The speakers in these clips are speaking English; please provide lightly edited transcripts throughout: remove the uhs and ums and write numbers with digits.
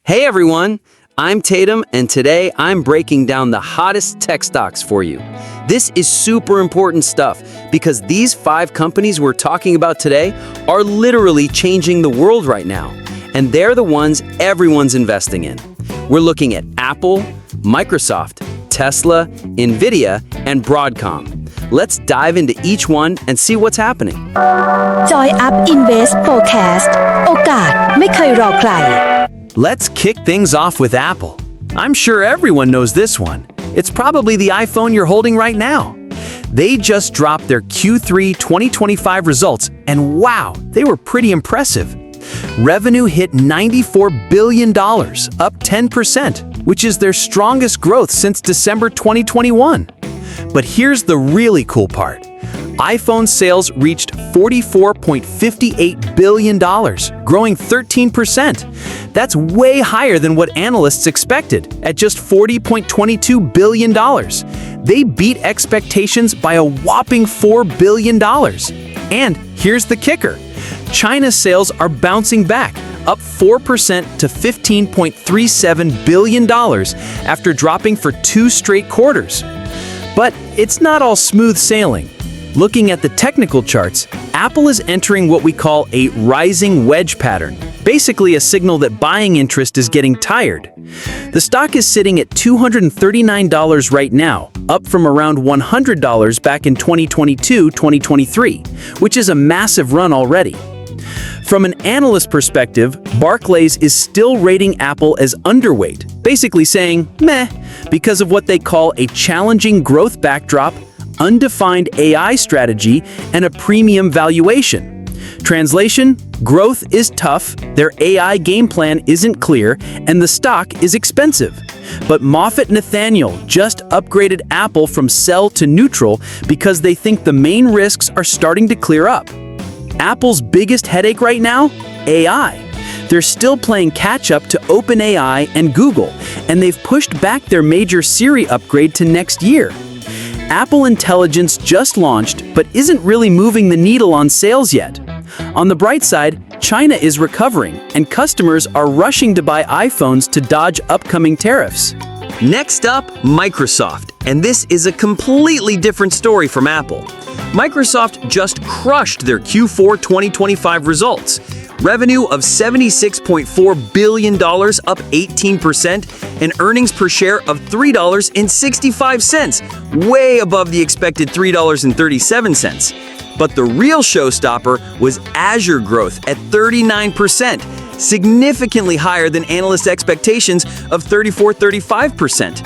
Hey everyone, I'm Tatom, and today I'm breaking down the hottest tech stocks for you. This is super important stuff because these 5 companies we're talking about today are literally changing the world right now, and they're the ones everyone's investing in. We're looking at Apple, Microsoft, Tesla, Nvidia, and Broadcom. Let's dive into each one and see what's happening. JOYUP Invest Forecast โอกาสไม่เคยรอใคร Let's kick things off with Apple. I'm sure everyone knows this one. It's probably the iPhone you're holding right now. They just dropped their Q3 2025 results, and wow, they were pretty impressive. Revenue hit $94 billion, up 10%, which is their strongest growth since December 2021. But here's the really cool part. iPhone sales reached $44.58 billion, growing 13%. That's way higher than what analysts expected, at just $40.22 billion. They beat expectations by a whopping $4 billion. And here's the kicker. China's sales are bouncing back, up 4% to $15.37 billion after dropping for 2 straight quarters. But it's not all smooth sailing. Looking at the technical charts, Apple is entering what we call a rising wedge pattern, basically a signal that buying interest is getting tired. The stock is sitting at $239 right now, up from around $100 back in 2022-2023, which is a massive run already. From an analyst perspective, Barclays is still rating Apple as underweight, basically saying, meh, because of what they call a challenging growth backdrop, undefined AI strategy, and a premium valuation. Translation: growth is tough, their AI game plan isn't clear, and the stock is expensive. But Moffett Nathaniel just upgraded Apple from sell to neutral because they think the main risks are starting to clear up. Apple's biggest headache right now? AI. They're still playing catch-up to OpenAI and Google, and they've pushed back their major Siri upgrade to next year. Apple Intelligence just launched, but isn't really moving the needle on sales yet. On the bright side, China is recovering, and customers are rushing to buy iPhones to dodge upcoming tariffs. Next up, Microsoft, and this is a completely different story from Apple. Microsoft just crushed their Q4 2025 results. Revenue of $76.4 billion, up 18%, and earnings per share of $3.65, way above the expected $3.37. But the real showstopper was Azure growth at 39%, significantly higher than analyst expectations of 34-35%.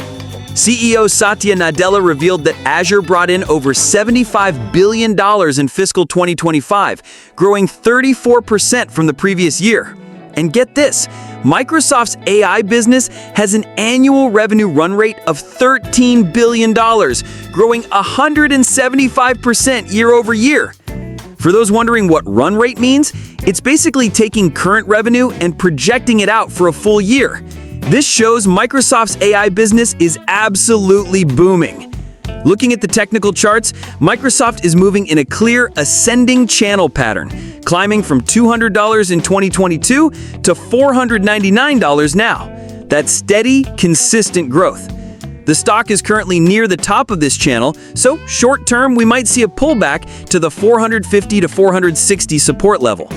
CEO Satya Nadella revealed that Azure brought in over $75 billion in fiscal 2025, growing 34% from the previous year. And get this, Microsoft's AI business has an annual revenue run rate of $13 billion, growing 175% year over year. For those wondering what run rate means, it's basically taking current revenue and projecting it out for a full year. This shows Microsoft's AI business is absolutely booming. Looking at the technical charts, Microsoft is moving in a clear ascending channel pattern, climbing from $200 in 2022 to $499 now. That's steady, consistent growth. The stock is currently near the top of this channel, so short term we might see a pullback to the 450 to 460 support level.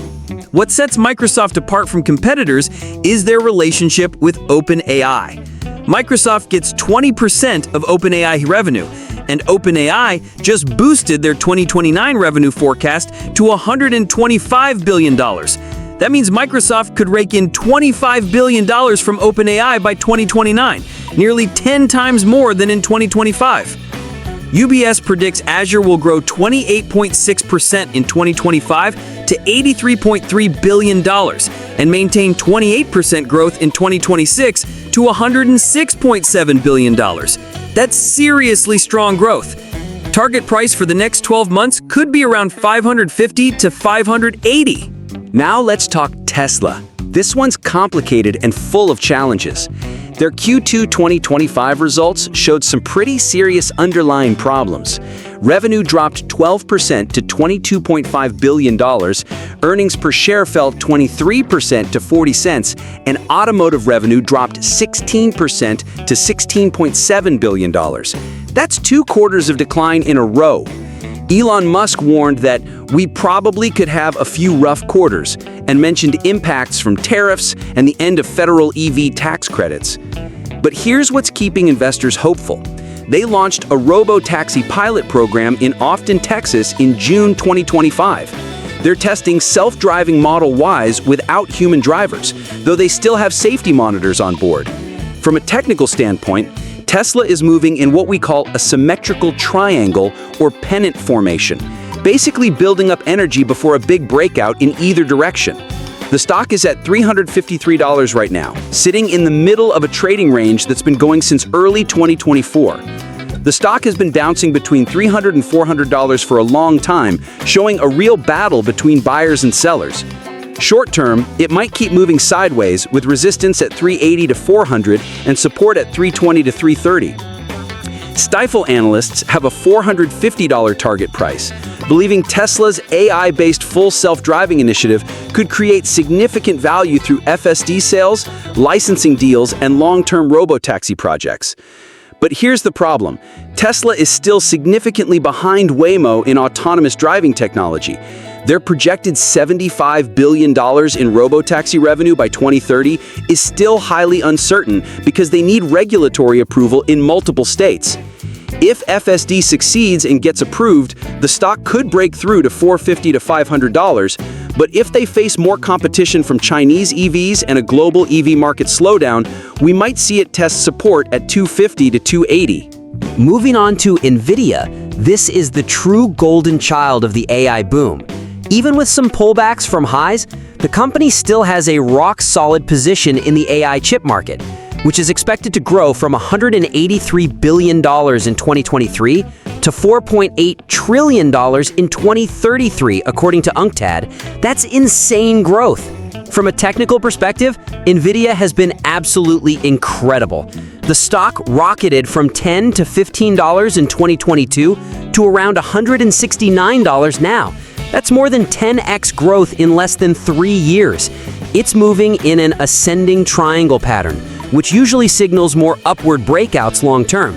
What sets Microsoft apart from competitors is their relationship with OpenAI. Microsoft gets 20% of OpenAI revenue, and OpenAI just boosted their 2029 revenue forecast to $125 billion. That means Microsoft could rake in $25 billion from OpenAI by 2029, nearly 10 times more than in 2025. UBS predicts Azure will grow 28.6% in 2025 to $83.3 billion and maintain 28% growth in 2026 to $106.7 billion. That's seriously strong growth. Target price for the next 12 months could be around $550 to $580. Now let's talk Tesla. This one's complicated and full of challenges. Their Q2 2025 results showed some pretty serious underlying problems. Revenue dropped 12% to $22.5 billion, earnings per share fell 23% to 40 cents, and automotive revenue dropped 16% to $16.7 billion. That's 2 quarters of decline in a row. Elon Musk warned that we probably could have a few rough quarters and mentioned impacts from tariffs and the end of federal EV tax credits. But here's what's keeping investors hopeful. They launched a Robotaxi pilot program in Austin, Texas in June 2025. They're testing self-driving Model Ys without human drivers, though they still have safety monitors on board. From a technical standpoint, Tesla is moving in what we call a symmetrical triangle or pennant formation, basically building up energy before a big breakout in either direction. The stock is at $353 right now, sitting in the middle of a trading range that's been going since early 2024. The stock has been bouncing between $300 and $400 for a long time, showing a real battle between buyers and sellers. Short term, it might keep moving sideways with resistance at 380 to 400 and support at 320 to 330. Stifel analysts have a $450 target price, believing Tesla's AI-based full self-driving initiative could create significant value through FSD sales, licensing deals, and long-term robotaxi projects. But here's the problem. Tesla is still significantly behind Waymo in autonomous driving technology. Their projected $75 billion in robotaxi revenue by 2030 is still highly uncertain because they need regulatory approval in multiple states. If FSD succeeds and gets approved, the stock could break through to $450 to $500, but if they face more competition from Chinese EVs and a global EV market slowdown, we might see it test support at $250 to $280. Moving on to Nvidia, this is the true golden child of the AI boom. Even with some pullbacks from highs, the company still has a rock-solid position in the AI chip market, which is expected to grow from $183 billion in 2023 to $4.8 trillion in 2033, according to UNCTAD. That's insane growth. From a technical perspective, Nvidia has been absolutely incredible. The stock rocketed from $10 to $15 in 2022 to around $169 now. That's more than 10x growth in less than 3 years. It's moving in an ascending triangle pattern, which usually signals more upward breakouts long term.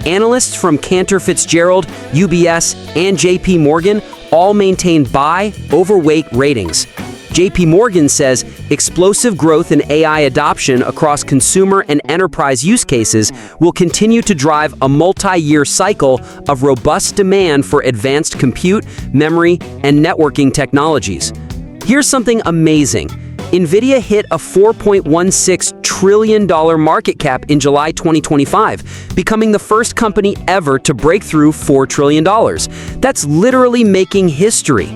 Analysts from Cantor Fitzgerald, UBS, and JP Morgan all maintain buy overweight ratings. JP Morgan says explosive growth in AI adoption across consumer and enterprise use cases will continue to drive a multi-year cycle of robust demand for advanced compute, memory, and networking technologies. Here's something amazing. Nvidia hit a $4.16 trillion market cap in July 2025, becoming the first company ever to break through $4 trillion. That's literally making history.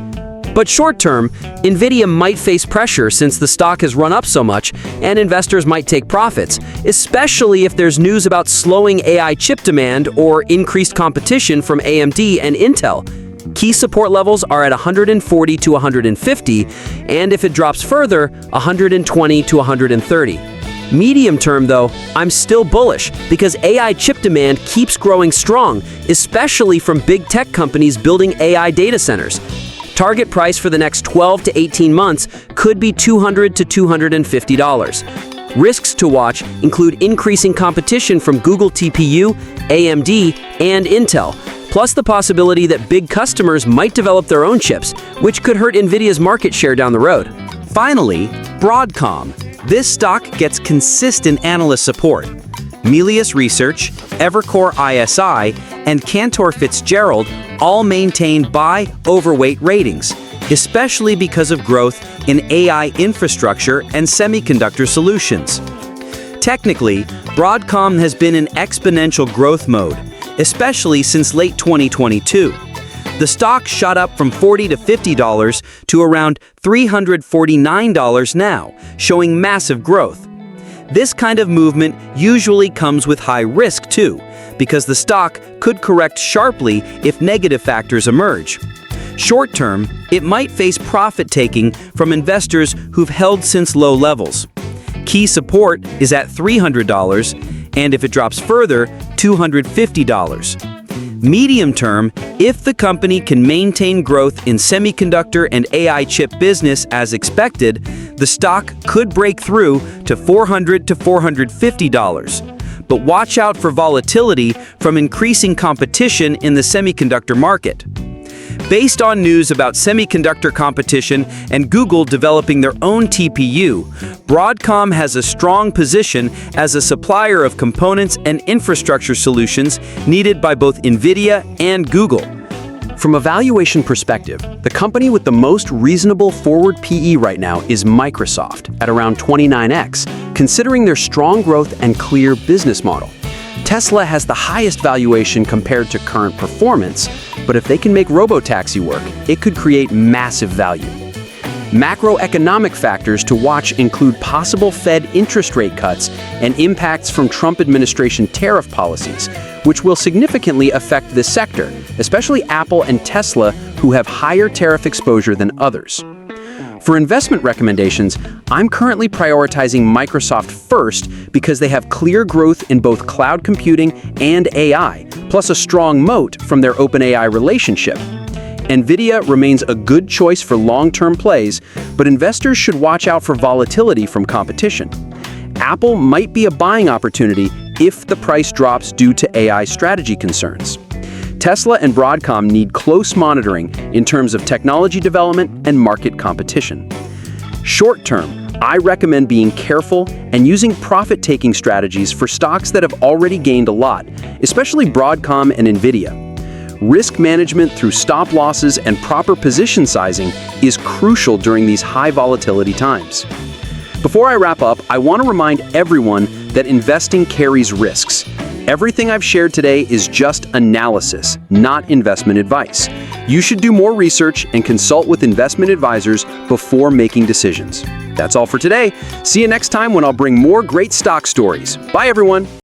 But short-term, Nvidia might face pressure since the stock has run up so much, and investors might take profits, especially if there's news about slowing AI chip demand or increased competition from AMD and Intel. Key support levels are at 140 to 150, and if it drops further, 120 to 130. Medium term, though, I'm still bullish because AI chip demand keeps growing strong, especially from big tech companies building AI data centers. Target price for the next 12 to 18 months could be $200 to $250. Risks to watch include increasing competition from Google TPU, AMD, and Intel, plus the possibility that big customers might develop their own chips, which could hurt Nvidia's market share down the road. Finally, Broadcom. This stock gets consistent analyst support. Melius Research, Evercore ISI, and Cantor Fitzgerald all maintain buy overweight ratings, especially because of growth in AI infrastructure and semiconductor solutions. Technically, Broadcom has been in exponential growth mode, especially since late 2022. The stock shot up from $40 to $50 to around $349 now, showing massive growth. This kind of movement usually comes with high risk too, because the stock could correct sharply if negative factors emerge. Short term, it might face profit-taking from investors who've held since low levels. Key support is at $300, and if it drops further, $250. Medium term, if the company can maintain growth in semiconductor and AI chip business as expected, the stock could break through to $400 to $450. But watch out for volatility from increasing competition in the semiconductor market. Based on news about semiconductor competition and Google developing their own TPU, Broadcom has a strong position as a supplier of components and infrastructure solutions needed by both Nvidia and Google. From a valuation perspective, the company with the most reasonable forward PE right now is Microsoft at around 29x, considering their strong growth and clear business model. Tesla has the highest valuation compared to current performance, but if they can make Robotaxi work, it could create massive value. Macroeconomic factors to watch include possible Fed interest rate cuts and impacts from Trump administration tariff policies, which will significantly affect this sector, especially Apple and Tesla, who have higher tariff exposure than others. For investment recommendations, I'm currently prioritizing Microsoft first because they have clear growth in both cloud computing and AI, plus a strong moat from their OpenAI relationship. Nvidia remains a good choice for long-term plays, but investors should watch out for volatility from competition. Apple might be a buying opportunity if the price drops due to AI strategy concerns. Tesla and Broadcom need close monitoring in terms of technology development and market competition. Short term, I recommend being careful and using profit-taking strategies for stocks that have already gained a lot, especially Broadcom and Nvidia. Risk management through stop losses and proper position sizing is crucial during these high volatility times. Before I wrap up, I want to remind everyone that investing carries risks. Everything I've shared today is just analysis, not investment advice. You should do more research and consult with investment advisors before making decisions. That's all for today. See you next time when I'll bring more great stock stories. Bye, everyone.